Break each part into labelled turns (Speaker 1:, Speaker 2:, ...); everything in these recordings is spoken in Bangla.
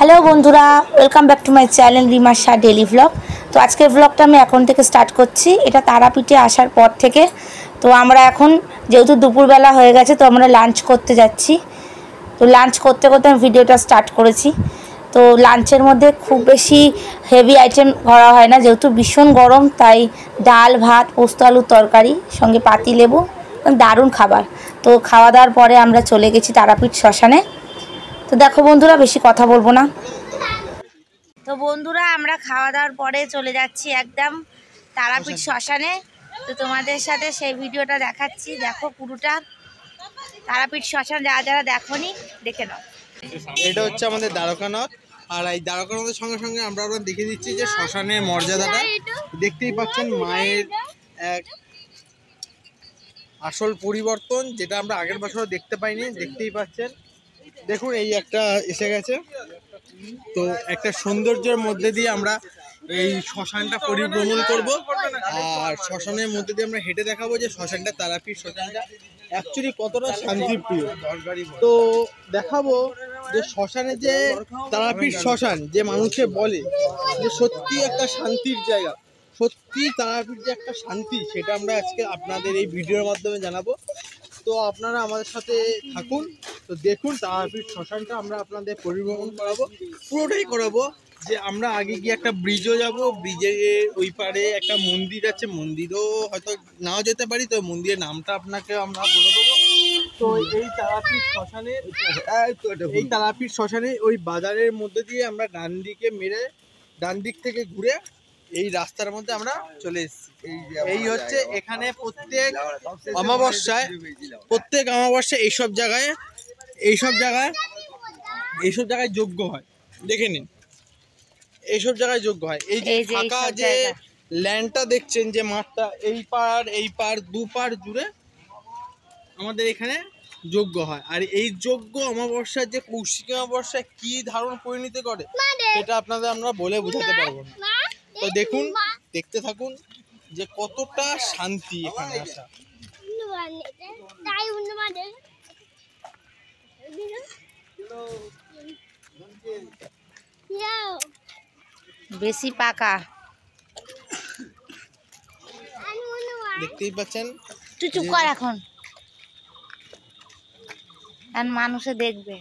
Speaker 1: হ্যালো বন্ধুরা, welcome back to my channel Rima Shah daily vlog. তো আজকের ভ্লগটা আমি এখন থেকে স্টার্ট করছি, এটা তারাপীঠে আসার পর থেকে। তো আমরা এখন যেহেতু দুপুরবেলা হয়ে গেছে, তো আমরা লাঞ্চ করতে যাচ্ছি। তো লাঞ্চ করতে করতে আমি ভিডিওটা স্টার্ট করেছি। তো লাঞ্চের মধ্যে খুব বেশি হেভি আইটেম করা হয় না, যেহেতু ভীষণ গরম, তাই ডাল ভাত পোস্ত আলুর তরকারি সঙ্গে পাতিলেবু, দারুণ খাবার। তো খাওয়া দাওয়ার পরে আমরা চলে গেছি তারাপীঠ শ্মশানে। তো দেখো বন্ধুরা, বেশি কথা বলবো না। তো বন্ধুরা, আমরা খাওয়া দাওয়ার পরে চলে যাচ্ছি একদম তারাপীঠ শ্মশানে। তো তোমাদের সাথে সেই ভিডিওটা দেখাচ্ছি, দেখো পুরোটা তারাপীঠ শ্মশান, যারা যারা দেখোনি দেখে নাও।
Speaker 2: এটা হচ্ছে আমাদের দ্বারকানাথ, আর এই দ্বারকানাথের সঙ্গে সঙ্গে আমরা দেখে দিচ্ছি যে শ্মশানের মর্যাদাটা। দেখতেই পাচ্ছেন মায়ের এক আসল পরিবর্তন, যেটা আমরা আগের বছর দেখতে পাইনি। দেখতেই পাচ্ছেন, দেখুন এই একটা এসে গেছে। তো একটা সৌন্দর্যের মধ্যে দিয়ে আমরা এই শ্মশানটা পরিভ্রমণ করব, আর শ্মশানের মধ্যে দিয়ে আমরা হেঁটে দেখাবো যে শ্মশানটা, তারাপীঠ শ্মশানটা অ্যাকচুয়ালি কতটা শান্তিপ্রিয়। তো দেখাবো যে শ্মশানে, যে তারাপীঠ শ্মশান যে মানুষে বলে যে সত্যি একটা শান্তির জায়গা, সত্যি তারাপীঠ যে একটা শান্তি, সেটা আমরা আজকে আপনাদের এই ভিডিওর মাধ্যমে জানাবো। তো আপনারা আমাদের সাথে থাকুন, তো দেখুন তারাপীঠ শ্মশানটা আমরা আপনাদের পরিভ্রমণ করাবো, পুরোটাই করাবো। যে আমরা আগে গিয়ে একটা ব্রিজও যাব, ব্রিজের ওই পারে একটা মন্দির আছে, মন্দিরও হয়তো নাও যেতে পারি, তো মন্দিরের নামটা আপনাকে আমরা বলে দেবো। তো এই তারাপীঠ শ্মশানে ওই বাজারের মধ্যে দিয়ে আমরা ডান দিক থেকে ঘুরে এই রাস্তার মধ্যে আমরা চলে এসেছি। এই হচ্ছে এখানে প্রত্যেক অমাবস্যায় এইসব জায়গায় যজ্ঞ হয়, দেখে নিন। এইসব জায়গায় যজ্ঞ হয়। এই যে ফাঁকা যে ল্যান্ডটা দেখছেন, যে মাঠটা, এই পার দুপার জুড়ে আমাদের এখানে যজ্ঞ হয়। আর এই যজ্ঞ অমাবস্যার, যে কৌশিকী অমাবস্যায় কি ধারণ পরিণতি করে, এটা আপনাদের আমরা বলে বোঝাতে পারবো না। তো দেখুন, দেখতে থাকুন যে কতটা শান্তি এখানে আসা।
Speaker 1: বেশি পাকা,
Speaker 2: দেখতেই পাচ্ছেন।
Speaker 1: তুই চুপ কর এখন, মানুষে দেখবে।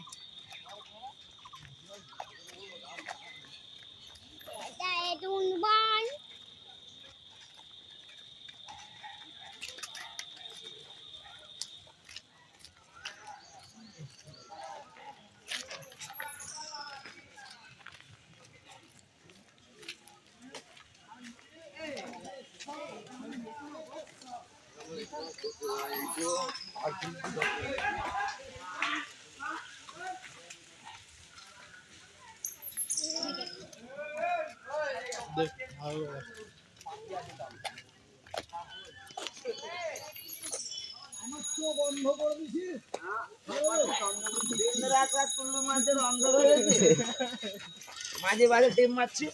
Speaker 3: মাঝে বাজে টিম মারছি,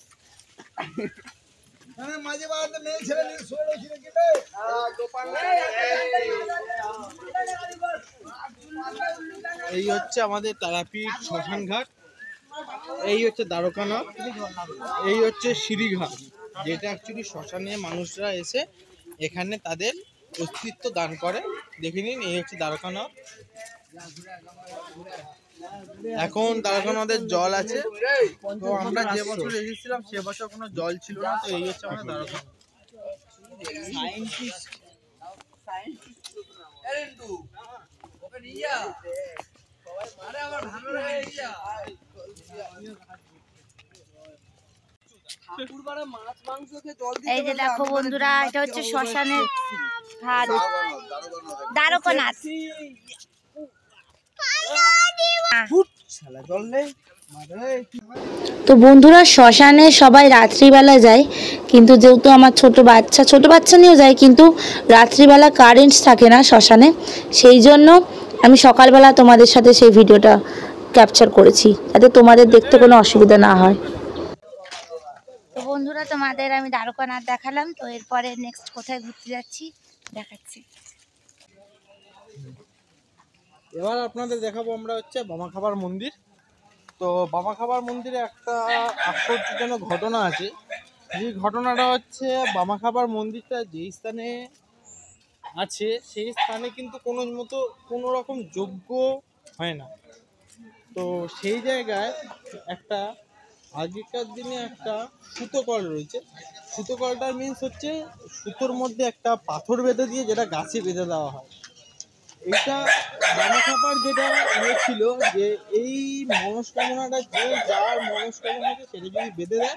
Speaker 2: এই হচ্ছে আমাদের তারাপীঠ শ্মশান ঘাট, এই হচ্ছে দ্বারকানাথ, এই হচ্ছে সিঁড়িঘাট, যেটা অ্যাকচুয়ালি শ্মশানে মানুষরা এসে এখানে তাদের অস্তিত্ব দান করে। দেখে নিন, এই হচ্ছে দ্বারকানাথ। এখন দ্বারকানাথের জল আছে, তো আমরা যে বছর এসেছিলাম সে বছর কোনো জল ছিল না। তো এই হচ্ছে আমাদের দ্বারকানাথ।
Speaker 1: এই যে দেখো বন্ধুরা, এটা হচ্ছে শ্মশানের ঘাট, দ্বারকানাথ। তো বন্ধুরা, শ্মশানে সবাই রাত্রিবেলা যায়, কিন্তু যেহেতু আমার ছোট বাচ্চা নিয়েও যায়, কিন্তু রাত্রিবেলা কারেন্ট থাকে না শ্মশানে, সেই জন্য আমি সকালবেলা তোমাদের সাথে সেই ভিডিওটা ক্যাপচার করেছি, যাতে তোমাদের দেখতে কোনো অসুবিধা না হয়। তো বন্ধুরা, তোমাদের আমি দ্বারকানাথ দেখালাম, তো এরপরে নেক্সট কোথায় ঘুরতে যাচ্ছি দেখাচ্ছি।
Speaker 2: এবার আপনাদের দেখাবো আমরা হচ্ছে বোমা খাবার মন্দির। তো তো বাবা খাবার মন্দিরে একটা আশ্চর্যজনক ঘটনা আছে। যে ঘটনাটা হচ্ছে, বাবা খাবার মন্দিরটা যেই স্থানে আছে সেই স্থানে কিন্তু কোনো রকম যজ্ঞ হয় না। তো সেই জায়গায় একটা আগেকার দিনে একটা সুতোকল রয়েছে। সুতোকলটার মিন্স হচ্ছে সুতোর মধ্যে একটা পাথর বেঁধে দিয়ে যেটা গাছে বেঁধে দেওয়া হয়। এইটা বাবা খাবার যেটা ছিল যে এই মনস্কামনাটা যে যার মনস্কামনা আছে সেটা যদি বেঁধে দেয়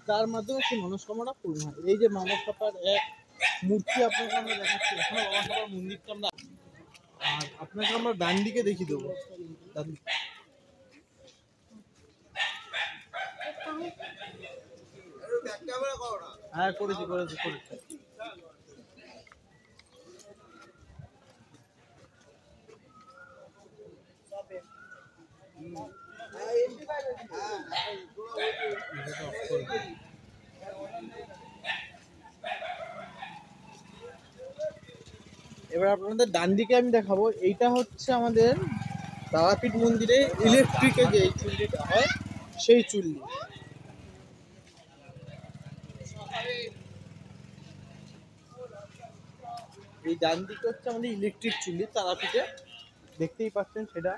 Speaker 2: তার মাধ্যমে সেই মনস্কামনা পূর্ণ হয়। এই যে বাবা খাবার এক মূর্তি আপনাকে আমরা দেখাচ্ছি, এখানে বাবা খাবার মন্দিরটা আমরা, আর আপনাকে আমরা ডান দিকে দেখিয়ে দেবো। হ্যাঁ করেছি। এবার আপনাদের ডান দিকে আমি দেখাবো, এইটা হচ্ছে আমাদের তারাপীঠ মন্দিরে ইলেকট্রিকে যে চুল্লিটা হয় সেই চুল্লি। এই ডান দিকে হচ্ছে আমাদের ইলেকট্রিক চুল্লি তারাপীঠে, দেখতেই পাচ্ছেন সেটা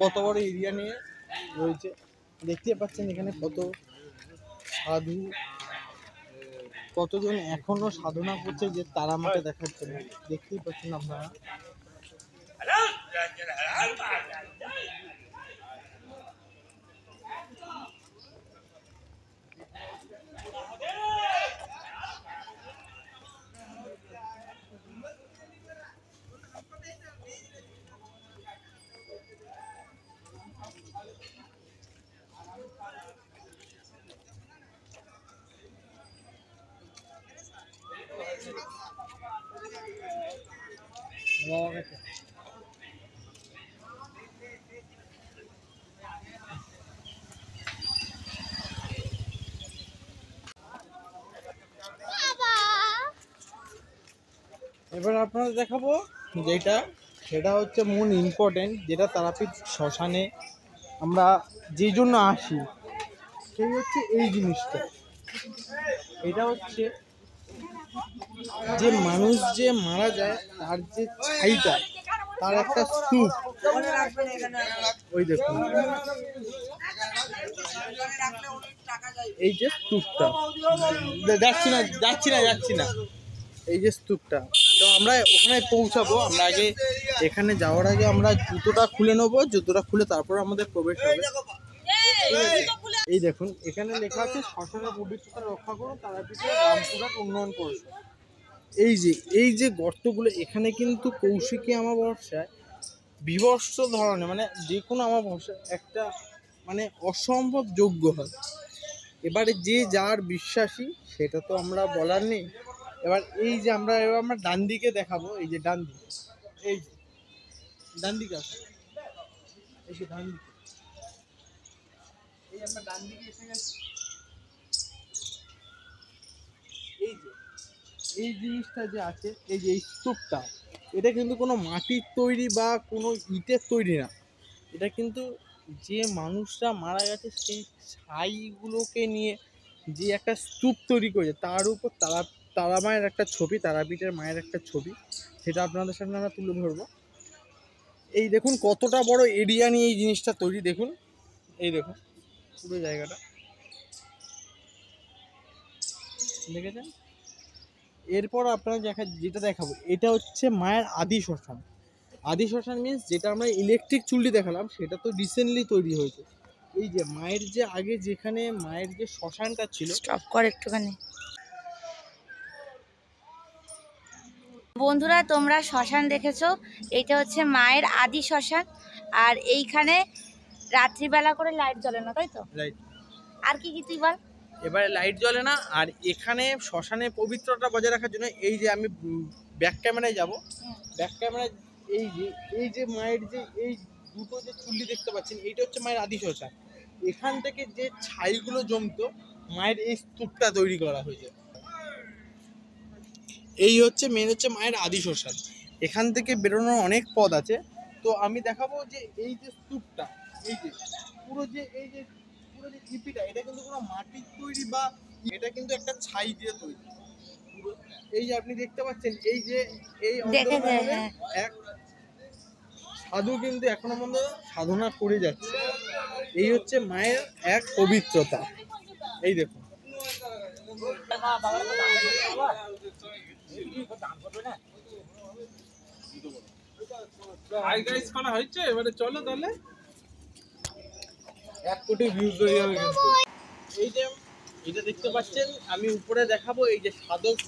Speaker 2: কত বড় এরিয়া নিয়ে রয়েছে। দেখতেই পাচ্ছেন এখানে কত সাধু, কতজন এখনো সাধনা করছে যে তারা মাকে দেখার জন্য, দেখতেই পাচ্ছেন আপনারা। এবার আপনাদের দেখাবো যেটা, সেটা হচ্ছে মূল ইম্পর্টেন্ট, যেটা তারাপীঠ শ্মশানে আমরা যেই জন্য আসি সেই হচ্ছে এই জিনিসটা। এটা হচ্ছে যে মানুষ যে মারা যায় তার যে ছাইটা, তার একটা স্তূপ। ওই দেখুন এই যে স্তূপটা, যাচ্ছি না এই যে স্তূপটা। তো আমরা ওখানে পৌঁছাবো, আমরা আগে এখানে যাওয়ার আগে আমরা জুতোটা খুলে নেবো, জুতোটা খুলে তারপর আমাদের প্রবেশ হবে। এই দেখুন এখানে লেখা আছে শ্মশানের পবিত্রতা রক্ষা করুন তারাপীঠে রামপুরহাট উন্নয়ন পরিষদ। এই যে গর্তগুলো, এখানে কিন্তু কৌশিকী অমাবস্যায় বিভৎস ধরনের, মানে যে কোনো অমাবস্যা একটা মানে অসম্ভব যজ্ঞ হয়। এবারে যে যার বিশ্বাসী সেটা তো আমরা বলার নেই। এবার আমরা ডান দিকে দেখাবো, এই যে ডান দিকে, এই যে ডান দিকে আছে, এই যে ডান দিকে, এই আমরা ডান দিকে এসে গেছি। এই জিনিসটা যে আছে, এই যে এই স্তূপটা, এটা কিন্তু কোনো মাটির তৈরি বা কোনো ইটের তৈরি না। এটা কিন্তু যে মানুষরা মারা গেছে সেই ছাইগুলোকে নিয়ে যে একটা স্তূপ তৈরি করেছে, তার উপর তারা মায়ের একটা ছবি, তারাপীঠের মায়ের একটা ছবি, সেটা আপনাদের সামনে আমরা তুলে ধরবো। এই দেখুন কতটা বড় এরিয়া নিয়ে এই জিনিসটা তৈরি, দেখুন এই দেখুন পুরো জায়গাটা দেখেছেন। এরপর আপনারা যেটা দেখাবো, এটা হচ্ছে মায়ের আদি শ্মশান। আদি শ্মশান মিন্স যেটা আমরা ইলেকট্রিক চুল্লি দেখালাম সেটা তো রিসেন্টলি তৈরি হয়েছে। এই যে মায়ের যে আগে যেখানে মায়ের যে শ্মশানটা ছিল,
Speaker 1: স্টপ কর একটুখানি। বন্ধুরা তোমরা শ্মশান দেখেছো, এইটা হচ্ছে মায়ের আদি শ্মশান। আর এইখানে রাত্রিবেলা করে লাইট জ্বলে না, তাই তো?
Speaker 2: রাইট।
Speaker 1: আর কি তুই বল।
Speaker 2: এবারে লাইট জ্বলে না, আর এখানে শ্মশানে পবিত্রতা বজায় রাখার জন্য এই যে আমি ব্যাক ক্যামেরায় যাব, ব্যাক ক্যামেরায় এই যে মায়ের যে এই দুটো যে চুল্লি দেখতে পাচ্ছেন, এইটা হচ্ছে মায়ের আদি শ্মশান। এখান থেকে যে ছাইগুলো জমতো মায়ের এই স্তূপটা তৈরি করা হয়েছে। এই হচ্ছে মেন হচ্ছে মায়ের আদি শ্মশান। এখান থেকে বেরোনোর অনেক পথ আছে। তো আমি দেখাবো যে এই যে স্তূপটা, এই যে পুরো যে এই যে পুরো যে ঢিপিটা, এটা কিন্তু কোনো মাটির তৈরি বা এটা কিন্তু একটা ছাই দিয়ে তৈরি। পুরো এই যে আপনি দেখতে পাচ্ছেন, এই যে এই অন্ধকারে এক সাধু কিন্তু এখনো পর্যন্ত সাধনা করে যাচ্ছে। এই হচ্ছে মায়ের এক পবিত্রতা। এই দেখুন, এবারে চলো তাহলে 1 কোটি ভিউজ হয়ে যাবে কিন্তু। এই যে এটা দেখতে পাচ্ছেন, আমি উপরে দেখাবো, এই যে সাধক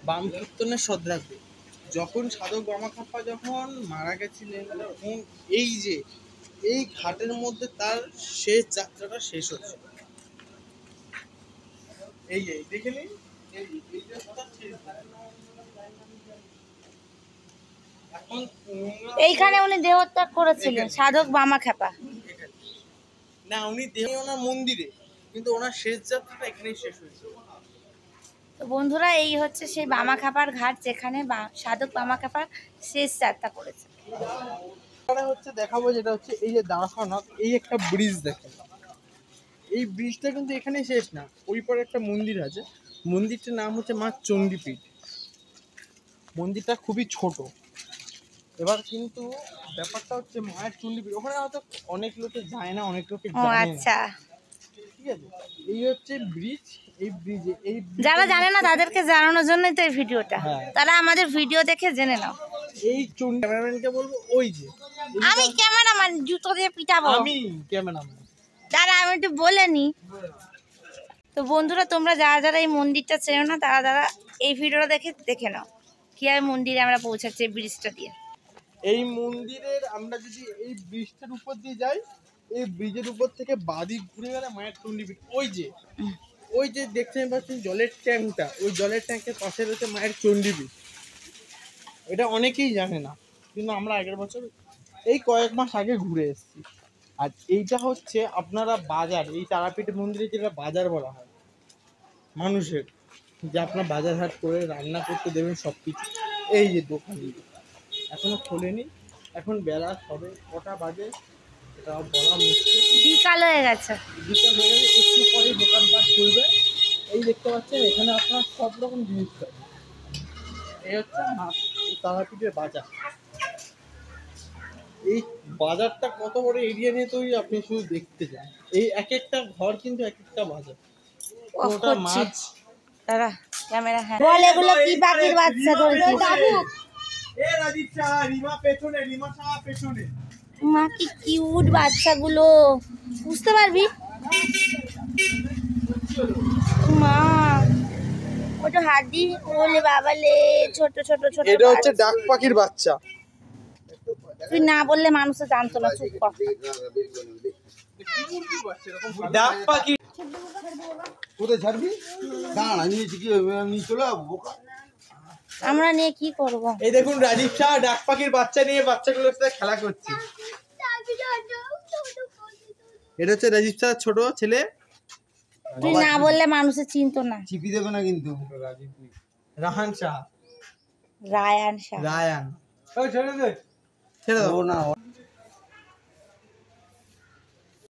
Speaker 2: বাম কীর্তনের সদ্রাগ্রে যখন সাধক বামাখাপ্পা যখন মারা গেছিলেন, তখন এই যে এই ঘাটের মধ্যে তার শেষ যাত্রাটা শেষ হচ্ছে। এই যে দেখে নিন, এখন
Speaker 1: এইখানে উনি দেহত্যাগ করেছিলেন, সাধক বামাখ্যাপা।
Speaker 2: না, উনি দেহ ওনার মন্দিরে, কিন্তু ওনার শেষ যাত্রাটা এখানেই শেষ হয়েছে।
Speaker 1: তো বন্ধুরা, এই হচ্ছে সেই বামাখ্যাপার ঘাট, যেখানে সাধক বামাখ্যাপা শেষ যাত্রা করেছে।
Speaker 2: হচ্ছে দেখাবো, যেটা হচ্ছে এই যে দাঁড়াখানাথ, এই একটা ব্রিজ দেখেন। এই ব্রিজটা কিন্তু এখানে শেষ না, ওই পরে একটা মন্দির আছে, মন্দিরটার নাম হচ্ছে মা চণ্ডীপীঠ। মন্দিরটা খুবই ছোট। এবার কিন্তু ব্যাপারটা হচ্ছে মায়ের চণ্ডীপীঠ, ওখানে হয়তো অনেক লোকে যায় না, অনেক লোকে জানে না।
Speaker 1: আচ্ছা,
Speaker 2: ঠিক আছে, এই হচ্ছে ব্রিজ। এই ব্রিজে
Speaker 1: যারা জানে না তাদেরকে জানানোর জন্যই তো এই ভিডিওটা। তারা আমাদের ভিডিও দেখে জেনে নাও।
Speaker 2: এই ক্যামেরাম্যানকে বলবো, ওই যে
Speaker 1: আমি ক্যামেরাম্যান, জুতো দিয়ে পিটাবো।
Speaker 2: আমি ক্যামেরাম্যান,
Speaker 1: দাঁড়া আমি একটু বলে নি। তো বন্ধুরা, তোমরা যারা যারা এই মন্দিরটা চেনো না, তারা এই ভিডিওটা দেখে নাও কিভাবে মন্দিরে আমরা পৌঁছাচ্ছি এই ব্রিজটা দিয়ে।
Speaker 2: এই মন্দিরের আমরা যদি এই ব্রিজটার উপর দিয়ে যাই, এই ব্রিজের উপর থেকে বাদিক ঘুরে গেলে মায়ের চণ্ডীপীঠ। ওই যে দেখতে পাচ্ছেন জলের ট্যাঙ্কটা, ওই জলের ট্যাঙ্কের পাশে রয়েছে মায়ের চণ্ডীপীঠ। এটা অনেকেই জানে না, কিন্তু আমরা আগের বছর এই কয়েক মাস আগে ঘুরে এসেছি। আর এইটা হচ্ছে আপনারা বাজার, এই তারাপীঠ মন্দিরে যেটা বাজার বলা হয় মানুষের, যে আপনার বাজার হাট করে রান্না করতে দেবেন সব কিছু। এই যে দোকানগুলো এখনো খোলেনি, এখন বেলা সবে কটা বাজে এটা বলা মুশকিল।
Speaker 1: বিকাল হয়ে গেছে।
Speaker 2: বিকাল হয়ে গেলে একটু পরে দোকানপাট খুলবে। এই দেখতে পাচ্ছেন, এখানে আপনার সব রকম জিনিস পাবেন। এই হচ্ছে তারাপীঠের বাজার। এই বাজারটা কত বড় এরিয়া নিয়ে তৈরি, আপনি শুধু দেখতে যান। এই এক একটা ঘর কিন্তু এক একটা বাজার। ওটা মাছ,
Speaker 1: তারা ক্যামেরা, হ্যাঁ বল, এগুলো কি পাখির বাচ্চা ধরেছিস?
Speaker 2: এ রাজীব শাহ, রিমা পেছনে, রিমা শাহ পেছনে।
Speaker 1: মা কি কিউট বাচ্চাগুলো, বুঝতে পারবি মা, ওটা হাড্ডি ওলে বাবালে, ছোট ছোট ছোট।
Speaker 2: এটা হচ্ছে ডাক পাখির বাচ্চা।
Speaker 1: তুই না বললে মানুষে জানতো না, চুপ কর।
Speaker 2: ডাক পাখি
Speaker 3: কোথায় ছাড়বি? দাঁড়া, নিয়েছি কি নিয়ে চলে যাবো?
Speaker 1: আমরা নিয়ে কি করব?
Speaker 2: এই দেখুন, রাজীব শাহ ডাক পাখির বাচ্চা নিয়ে বাচ্চাগুলোর সাথে খেলা করছে। এটা হচ্ছে রাজীব শাহ ছোট ছেলে।
Speaker 1: তুই না বললে মানুষে চিনতো না।
Speaker 3: চিপি দেবে না কিন্তু।
Speaker 2: রাহান শাহ,
Speaker 1: রায়ান শাহ,
Speaker 2: রায়ান ছেড়ে দাও
Speaker 3: না।